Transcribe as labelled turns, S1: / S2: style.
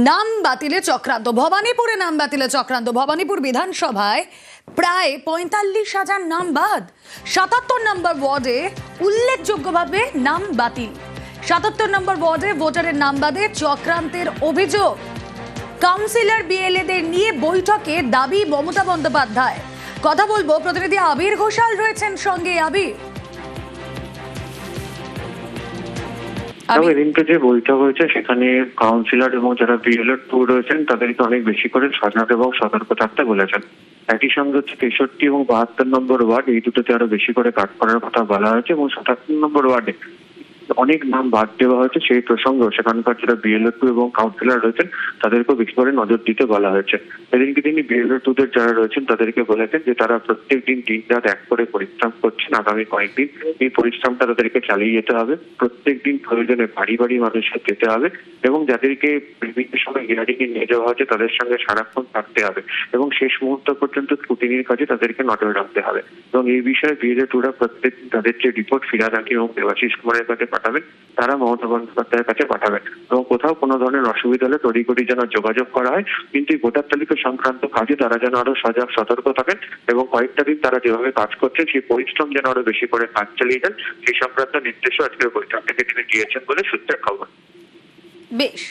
S1: নাম বাতিলে চক্রান্ত, ভবানীপুরে নাম বাতিলে চক্রান্ত। ভবানীপুর বিধানসভায় প্রায় ৪৫,০০০ নাম বাদ। ৭৭ নম্বর ওয়ার্ডে উল্লেখযোগ্যভাবে নাম বাতিল। ৭৭ নম্বর ওয়ার্ডে ভোটারের নাম বাদে চক্রান্তের অভিযোগ। কাউন্সিলর বিএলএদের নিয়ে বৈঠকে দাবি মমতা বন্দ্যোপাধ্যায়। কথা বলবো, প্রতিনিধি আবির ঘোষাল রয়েছেন সঙ্গে। আবির,
S2: এদিনকে যে বৈঠক হয়েছে সেখানে কাউন্সিলর এবং যারা বিএলএ রয়েছেন তাদেরকে অনেক বেশি করে সজাগ এবং সতর্ক থাকতে বলেছেন। একই সঙ্গে হচ্ছে ৬৩ এবং ৭২ নম্বর ওয়ার্ড, এই দুটোতে আরো বেশি করে কাজ করার কথা বলা হয়েছে এবং ৭৭ নম্বর ওয়ার্ডে অনেক নাম বাদ দেওয়া হয়েছে। সেই প্রসঙ্গে সেখানকার যারা বিএলএ এবং কাউন্সিলর রয়েছেন তাদেরকেও বেশি করে নজর দিতে বলা হয়েছে। এদিনকে তিনি বিএলএ যারা রয়েছেন তাদেরকে বলেছেন যে তারা প্রত্যেকদিন দিন রাত এক করে পরিশ্রম করছেন। আগামী কয়েকদিন এই পরিশ্রমটা তাদেরকে চালিয়ে যেতে হবে। প্রত্যেকদিন প্রয়োজনে বাড়ি বাড়ি মানুষের যেতে হবে এবং যাদেরকে বিভিন্ন সময় হিয়ারিং এ নিয়ে যাওয়া হচ্ছে তাদের সঙ্গে সারাক্ষণ থাকতে হবে এবং শেষ মুহূর্ত পর্যন্ত স্ক্রুটিনির কাজে তাদেরকে নজর রাখতে হবে। এবং এই বিষয়ে বিএলএ প্রত্যেকদিন তাদের যে রিপোর্ট ফিরাদ হাকিম এবং দেবাশিস কুমারের কাছে পাঠাবেন, তারা মমতা বন্দ্যোপাধ্যায়ের কাছে পাঠাবেন এবং কোথাও কোনো ধরনের অসুবিধা হলে তড়িঘড়ি যেন যোগাযোগ করা হয়। কিন্তু এই ভোটার তালিকা সংক্রান্ত কাজে তারা যেন আরো সজাগ সতর্ক থাকেন এবং কয়েকটা দিন তারা যেভাবে কাজ করছেন সেই পরিশ্রম যেন আরো বেশি করে কাজ চালিয়ে যান, সেই সংক্রান্ত নির্দেশও আজকের বৈঠক থেকে তিনি দিয়েছেন বলে সূত্রের খবর।
S1: বেশ।